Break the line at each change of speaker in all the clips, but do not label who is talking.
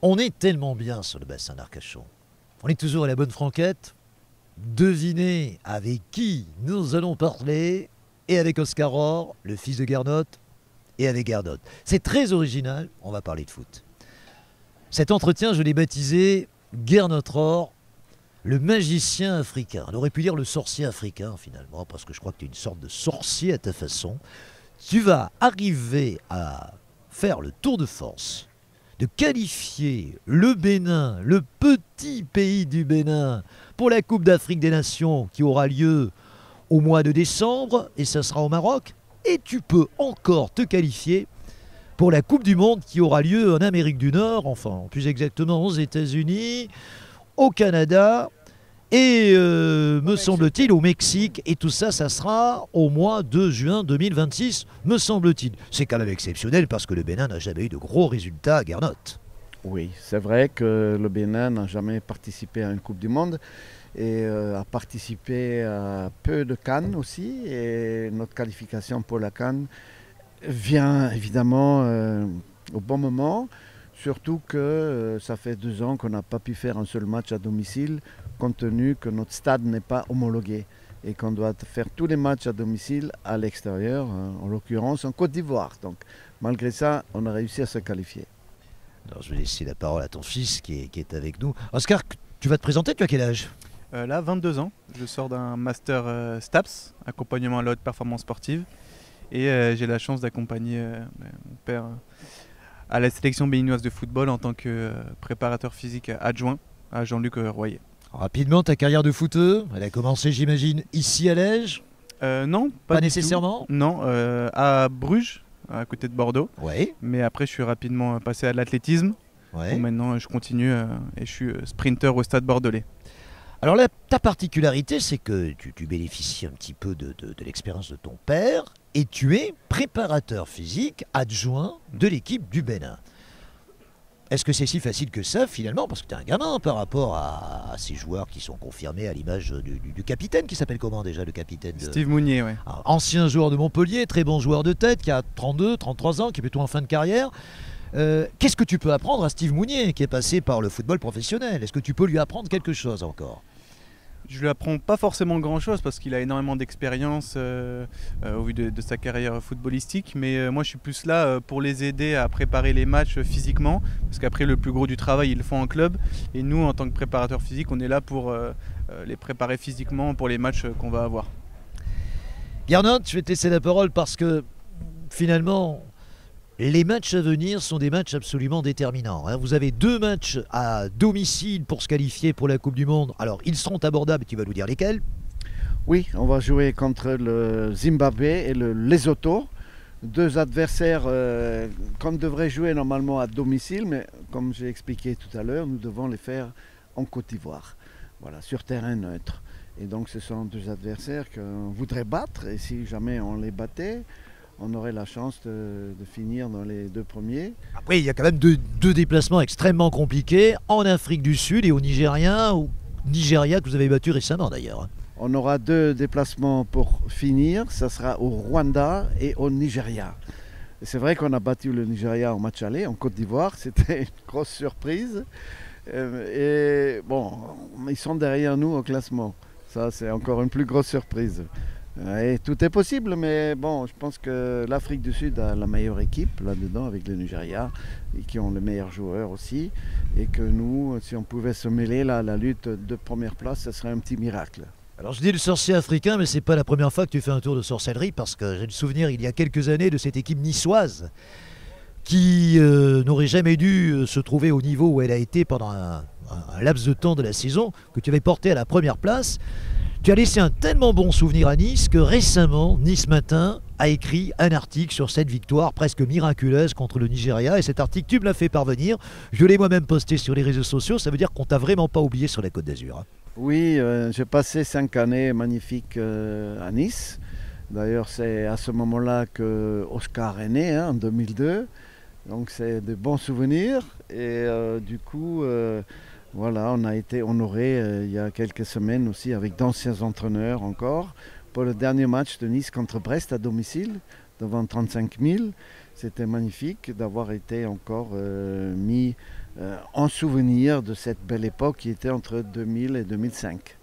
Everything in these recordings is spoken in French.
On est tellement bien sur le bassin d'Arcachon. On est toujours à la bonne franquette. Devinez avec qui nous allons parler. Et avec Oscar Rohr, le fils de Garnotte, et avec Garnotte. C'est très original, on va parler de foot. Cet entretien, je l'ai baptisé Gernot Rohr, le magicien africain. On aurait pu dire le sorcier africain finalement, parce que je crois que tu es une sorte de sorcier à ta façon. Tu vas arriver à faire le tour de force, de qualifier le Bénin, le petit pays du Bénin, pour la Coupe d'Afrique des Nations qui aura lieu au mois de décembre, et ça sera au Maroc. Et tu peux encore te qualifier pour la Coupe du Monde qui aura lieu en Amérique du Nord, enfin plus exactement aux États-Unis, au Canada et me semble-t-il au Mexique. Et tout ça, ça sera au mois de juin 2026, me semble-t-il. C'est quand même exceptionnel parce que le Bénin n'a jamais eu de gros résultats à Gernot.
Oui, c'est vrai que le Bénin n'a jamais participé à une Coupe du Monde et a participé à peu de CAN aussi. Et notre qualification pour la CAN vient évidemment au bon moment, surtout que ça fait 2 ans qu'on n'a pas pu faire un seul match à domicile, compte tenu que notre stade n'est pas homologué et qu'on doit faire tous les matchs à domicile à l'extérieur, en l'occurrence en Côte d'Ivoire. Donc malgré ça, on a réussi à se qualifier.
Alors, je vais laisser la parole à ton fils qui est avec nous. Oscar, tu vas te présenter, tu as quel âge ?
Là, 22 ans. Je sors d'un master STAPS, accompagnement à la haute performance sportive. Et j'ai la chance d'accompagner mon père à la sélection béninoise de football en tant que préparateur physique adjoint à Jean-Luc Royer.
Rapidement, ta carrière de footeux, elle a commencé, j'imagine, ici à Lège ?
Non,
Pas
du
nécessairement ?
tout. Non, à Bruges, à côté de Bordeaux.
Oui.
Mais après, je suis rapidement passé à l'athlétisme.
Ouais.
Maintenant, je continue et je suis sprinter au Stade Bordelais.
Alors là, ta particularité, c'est que tu bénéficies un petit peu de l'expérience de ton père et tu es préparateur physique adjoint de l'équipe du Bénin. Est-ce que c'est si facile que ça, finalement? Parce que tu es un gamin par rapport à ces joueurs qui sont confirmés à l'image du capitaine, qui s'appelle comment déjà, le capitaine
Steve Mounier, oui.
Ancien joueur de Montpellier, très bon joueur de tête, qui a 32, 33 ans, qui est plutôt en fin de carrière. Qu'est-ce que tu peux apprendre à Steve Mounier, qui est passé par le football professionnel? Est-ce que tu peux lui apprendre quelque chose encore?
Je lui apprends pas forcément grand-chose parce qu'il a énormément d'expérience au vu de sa carrière footballistique. Mais moi, je suis plus là pour les aider à préparer les matchs physiquement. Parce qu'après, le plus gros du travail, ils le font en club. Et nous, en tant que préparateur physique, on est là pour les préparer physiquement pour les matchs qu'on va avoir.
Gernot, je vais te laisser la parole parce que finalement, les matchs à venir sont des matchs absolument déterminants. Vous avez 2 matchs à domicile pour se qualifier pour la Coupe du Monde. Alors, ils seront abordables, tu vas nous dire lesquels?
Oui, on va jouer contre le Zimbabwe et le Lesotho. 2 adversaires qu'on devrait jouer normalement à domicile, mais comme j'ai expliqué tout à l'heure, nous devons les faire en Côte d'Ivoire, voilà, sur terrain neutre. Et donc ce sont 2 adversaires qu'on voudrait battre, et si jamais on les battait, on aurait la chance de finir dans les 2 premiers.
Après, il y a quand même deux déplacements extrêmement compliqués en Afrique du Sud et au Nigeria que vous avez battu récemment d'ailleurs.
On aura 2 déplacements pour finir, ça sera au Rwanda et au Nigeria. Et c'est vrai qu'on a battu le Nigeria en match aller en Côte d'Ivoire, c'était une grosse surprise. Et bon, ils sont derrière nous au classement, ça c'est encore une plus grosse surprise. Et tout est possible, mais bon, je pense que l'Afrique du Sud a la meilleure équipe là-dedans avec le Nigeria et qui ont les meilleurs joueurs aussi. Et que nous, si on pouvait se mêler là, à la lutte de première place, ce serait un petit miracle.
Alors je dis le sorcier africain, mais c'est pas la première fois que tu fais un tour de sorcellerie parce que j'ai le souvenir il y a quelques années de cette équipe niçoise qui n'aurait jamais dû se trouver au niveau où elle a été pendant un laps de temps de la saison, que tu avais porté à la première place. Tu as laissé un tellement bon souvenir à Nice que récemment, Nice Matin a écrit un article sur cette victoire presque miraculeuse contre le Nigeria. Et cet article, tu me l'as fait parvenir. Je l'ai moi-même posté sur les réseaux sociaux. Ça veut dire qu'on t'a vraiment pas oublié sur la Côte d'Azur.
Oui, j'ai passé 5 années magnifiques à Nice. D'ailleurs, c'est à ce moment-là que Oscar est né, en 2002. Donc c'est de bons souvenirs. Et du coup... voilà, on a été honoré il y a quelques semaines aussi avec d'anciens entraîneurs encore pour le dernier match de Nice contre Brest à domicile. devant 35 000. C'était magnifique d'avoir été encore mis en souvenir de cette belle époque qui était entre 2000 et 2005.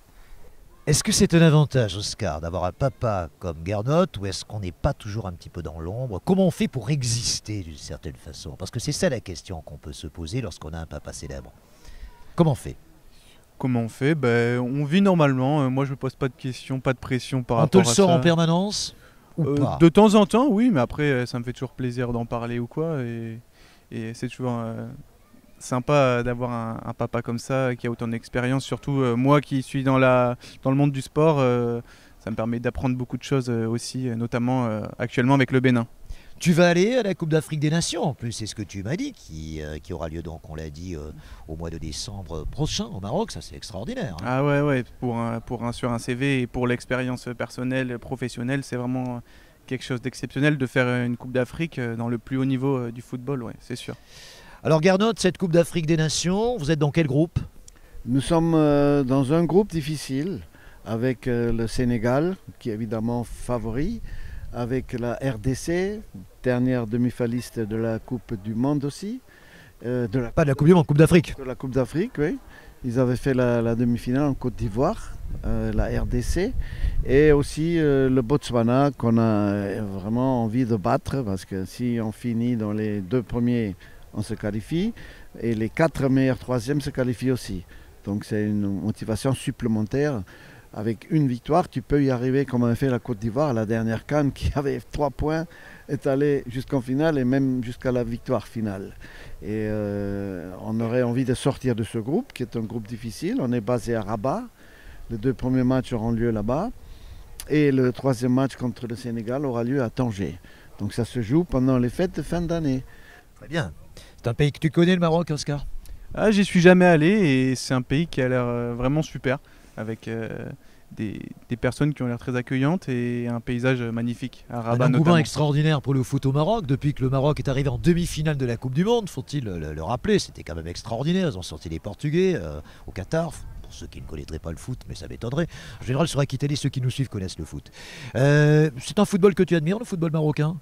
Est-ce que c'est un avantage, Oscar, d'avoir un papa comme Gernot, ou est-ce qu'on n'est pas toujours un petit peu dans l'ombre? Comment on fait pour exister d'une certaine façon? Parce que c'est ça la question qu'on peut se poser lorsqu'on a un papa célèbre. Comment on fait?
Comment on fait? On vit normalement. Moi, je me pose pas de questions, pas de pression par
On te
rapport
le
à
sort
ça.
en permanence ou pas?
De temps en temps, oui, mais après, ça me fait toujours plaisir d'en parler ou quoi. Et c'est toujours sympa d'avoir un papa comme ça, qui a autant d'expérience. Surtout moi qui suis dans le monde du sport, ça me permet d'apprendre beaucoup de choses aussi, notamment actuellement avec le Bénin.
Tu vas aller à la Coupe d'Afrique des Nations, en plus, c'est ce que tu m'as dit, qui aura lieu donc, on l'a dit, au mois de décembre prochain au Maroc. Ça, c'est extraordinaire. Hein.
Ah ouais, sur un CV et pour l'expérience personnelle, professionnelle, c'est vraiment quelque chose d'exceptionnel de faire une Coupe d'Afrique dans le plus haut niveau du football, ouais, c'est sûr.
Alors Gernot, cette Coupe d'Afrique des Nations, vous êtes dans quel groupe?
Nous sommes dans un groupe difficile avec le Sénégal, qui est évidemment favori, avec la RDC, dernière demi-finaliste de la Coupe du Monde aussi.
Pas de la Coupe du Monde, Coupe d'Afrique.
De la Coupe d'Afrique, oui. Ils avaient fait la demi-finale en Côte d'Ivoire, la RDC, et aussi le Botswana qu'on a vraiment envie de battre, parce que si on finit dans les 2 premiers, on se qualifie, et les 4 meilleurs troisièmes se qualifient aussi. Donc c'est une motivation supplémentaire. Avec une victoire, tu peux y arriver comme a fait la Côte d'Ivoire, la dernière CAN qui avait 3 points, est allée jusqu'en finale et même jusqu'à la victoire finale. Et on aurait envie de sortir de ce groupe, qui est un groupe difficile. On est basé à Rabat. Les 2 premiers matchs auront lieu là-bas. Et le 3e match contre le Sénégal aura lieu à Tanger. Donc ça se joue pendant les fêtes de fin d'année.
Très bien. C'est un pays que tu connais, le Maroc, Oscar?
Ah, j'y suis jamais allé et c'est un pays qui a l'air vraiment super, avec des personnes qui ont l'air très accueillantes et un paysage magnifique à Rabat
Un engouement
notamment.
extraordinaire pour le foot au Maroc. Depuis que le Maroc est arrivé en demi-finale de la Coupe du Monde, faut-il le rappeler, c'était quand même extraordinaire. Ils ont sorti les Portugais au Qatar. Pour ceux qui ne connaîtraient pas le foot, mais ça m'étonnerait. En général, sur Aquitaine, ceux qui nous suivent connaissent le foot. C'est un football que tu admires, le football marocain?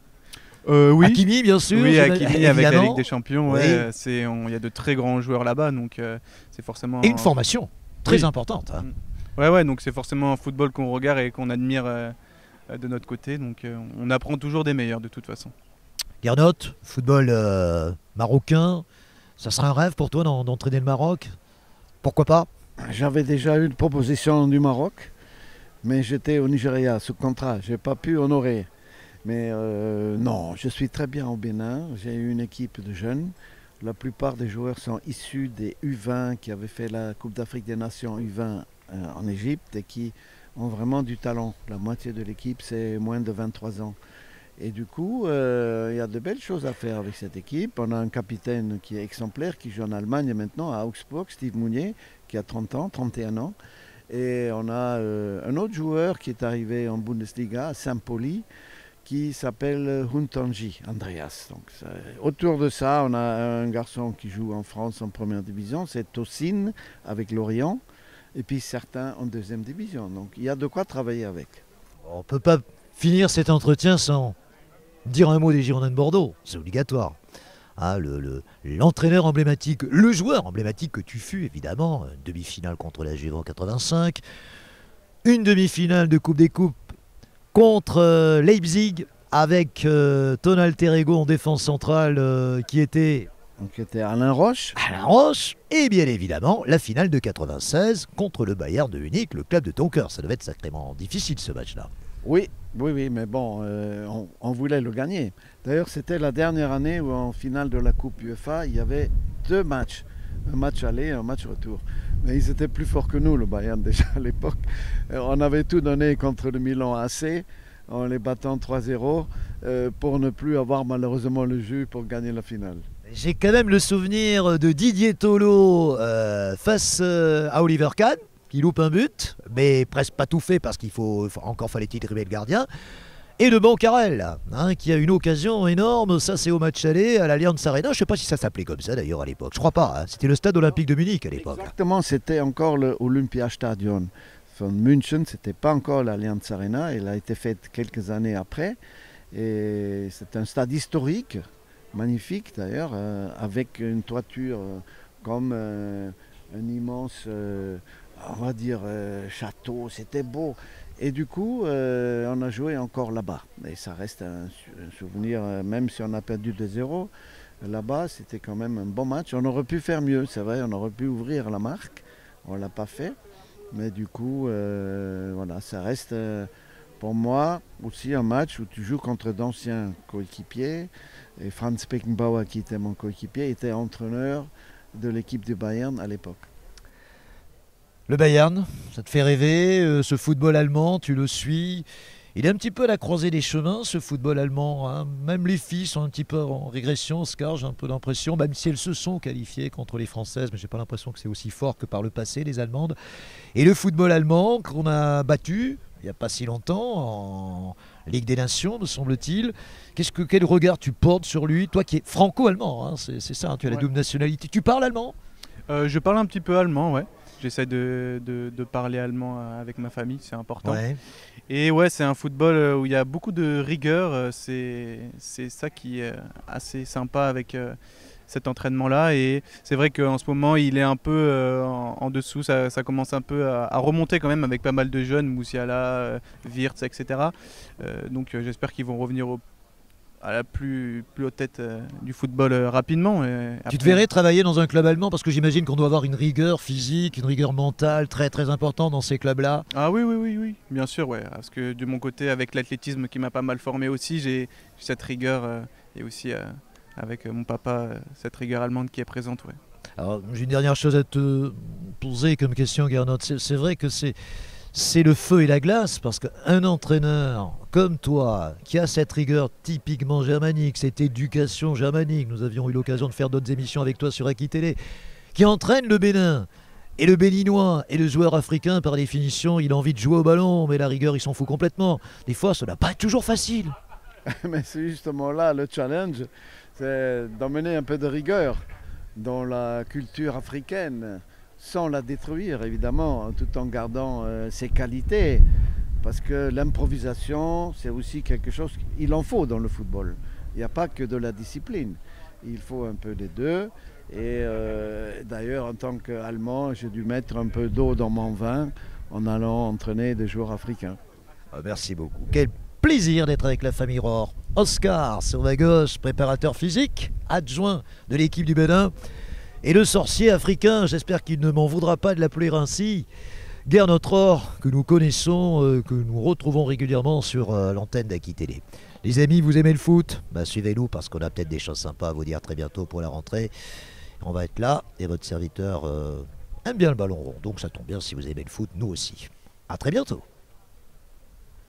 Oui.
Hakimi, bien sûr.
Oui, Hakimi avec la
évidemment.
Ligue des Champions,
Oui.
ouais, il y a de très grands joueurs là-bas, donc c'est forcément...
Et une formation très
Oui.
importante. Hein.
Ouais, donc c'est forcément un football qu'on regarde et qu'on admire de notre côté, donc on apprend toujours des meilleurs de toute façon.
Gernot, football marocain, ça serait un rêve pour toi d'entraîner le Maroc? Pourquoi pas?
J'avais déjà eu une proposition du Maroc, mais j'étais au Nigeria sous contrat. Je n'ai pas pu honorer. Mais non, je suis très bien au Bénin. J'ai eu une équipe de jeunes. La plupart des joueurs sont issus des U20 qui avaient fait la Coupe d'Afrique des Nations U20 en Égypte et qui ont vraiment du talent. La moitié de l'équipe, c'est moins de 23 ans. Et du coup, il y a de belles choses à faire avec cette équipe. On a un capitaine qui est exemplaire, qui joue en Allemagne maintenant, à Augsburg, Steve Mounier, qui a 30 ans, 31 ans. Et on a un autre joueur qui est arrivé en Bundesliga, à Saint-Pauli, qui s'appelle Huntanji, Andreas. Donc, autour de ça, on a un garçon qui joue en France en première division, c'est Tosin avec Lorient, et puis certains en deuxième division. Donc il y a de quoi travailler avec.
On ne peut pas finir cet entretien sans dire un mot des Girondins de Bordeaux, c'est obligatoire. Ah, l'entraîneur emblématique, le joueur emblématique que tu fus, évidemment, une demi-finale contre la Juve en 85, une demi-finale de Coupe des Coupes contre Leipzig avec ton alter ego en défense centrale qui était
Donc c'était Alain Roche.
Alain Roche, et bien évidemment la finale de 96 contre le Bayern de Munich, le club de ton cœur. Ça devait être sacrément difficile ce match-là.
Oui, mais bon, on voulait le gagner. D'ailleurs, c'était la dernière année où en finale de la Coupe UEFA, il y avait 2 matchs. Un match aller et un match retour. Mais ils étaient plus forts que nous, le Bayern, déjà à l'époque. On avait tout donné contre le Milan AC, en les battant 3-0, pour ne plus avoir malheureusement le jus pour gagner la finale.
J'ai quand même le souvenir de Didier Tolo face à Oliver Kahn, qui loupe un but, mais presque pas tout fait parce encore fallait-il dribbler le gardien. Et de Bancarel, qui a une occasion énorme, ça c'est au match aller à l'Allianz Arena. Je ne sais pas si ça s'appelait comme ça d'ailleurs à l'époque, je crois pas. C'était le stade olympique de Munich à l'époque.
Exactement, c'était encore le Olympiastadion von München, c'était pas encore l'Allianz Arena, elle a été faite quelques années après. Et c'est un stade historique, magnifique d'ailleurs, avec une toiture comme un immense, on va dire, château. C'était beau. Et du coup, on a joué encore là-bas. Et ça reste un souvenir, même si on a perdu 2-0. Là-bas, c'était quand même un bon match. On aurait pu faire mieux, c'est vrai, on aurait pu ouvrir la marque. On ne l'a pas fait. Mais du coup, voilà, ça reste pour moi aussi un match où tu joues contre d'anciens coéquipiers. Et Franz Beckenbauer, qui était mon coéquipier, était entraîneur de l'équipe du Bayern à l'époque.
Le Bayern, ça te fait rêver, ce football allemand, tu le suis. Il est un petit peu à la croisée des chemins, ce football allemand. Hein. Même les filles sont un petit peu en régression, Oscar, j'ai un peu l'impression, même si elles se sont qualifiées contre les Françaises, mais j'ai pas l'impression que c'est aussi fort que par le passé, les Allemandes. Et le football allemand qu'on a battu, il n'y a pas si longtemps, en Ligue des Nations, me semble-t-il. Quel regard tu portes sur lui, toi qui es franco-allemand, hein, c'est ça, hein, tu as la double nationalité. Tu parles allemand?
Je parle un petit peu allemand, ouais. J'essaie de parler allemand avec ma famille, c'est important.
Ouais.
Et ouais, c'est un football où il y a beaucoup de rigueur. C'est ça qui est assez sympa avec cet entraînement-là. Et c'est vrai qu'en ce moment, il est un peu en dessous. Ça commence un peu à remonter quand même avec pas mal de jeunes, Moussiala, Wirtz, etc. Donc j'espère qu'ils vont revenir à la plus haute tête du football rapidement.
Tu te verrais travailler dans un club allemand, parce que j'imagine qu'on doit avoir une rigueur physique, une rigueur mentale très très importante dans ces clubs-là.
Ah oui, bien sûr, ouais. Parce que de mon côté, avec l'athlétisme qui m'a pas mal formé aussi, j'ai cette rigueur et aussi avec mon papa, cette rigueur allemande qui est présente, ouais.
Alors j'ai une dernière chose à te poser comme question, Gernot. C'est vrai que c'est le feu et la glace, parce qu'un entraîneur comme toi, qui a cette rigueur typiquement germanique, cette éducation germanique, nous avions eu l'occasion de faire d'autres émissions avec toi sur Aki Télé, qui entraîne le Bénin, et le Béninois, et le joueur africain, par définition, il a envie de jouer au ballon, mais la rigueur, il s'en fout complètement. Des fois, ça n'a pas être toujours facile.
Mais c'est justement là le challenge, c'est d'emmener un peu de rigueur dans la culture africaine, sans la détruire évidemment, tout en gardant ses qualités. Parce que l'improvisation, c'est aussi quelque chose, il en faut dans le football. Il n'y a pas que de la discipline, il faut un peu des deux. Et d'ailleurs, en tant qu'Allemand, j'ai dû mettre un peu d'eau dans mon vin en allant entraîner des joueurs africains.
Merci beaucoup. Quel plaisir d'être avec la famille Rohr. Oscar, sur ma gauche, préparateur physique, adjoint de l'équipe du Bénin. Et le sorcier africain, j'espère qu'il ne m'en voudra pas de l'appeler ainsi, Gernot Rohr, que nous connaissons, que nous retrouvons régulièrement sur l'antenne d'Aki Télé. Les amis, vous aimez le foot? Suivez-nous, parce qu'on a peut-être des choses sympas à vous dire très bientôt pour la rentrée. On va être là, et votre serviteur aime bien le ballon rond, donc ça tombe bien, si vous aimez le foot, nous aussi. À très bientôt.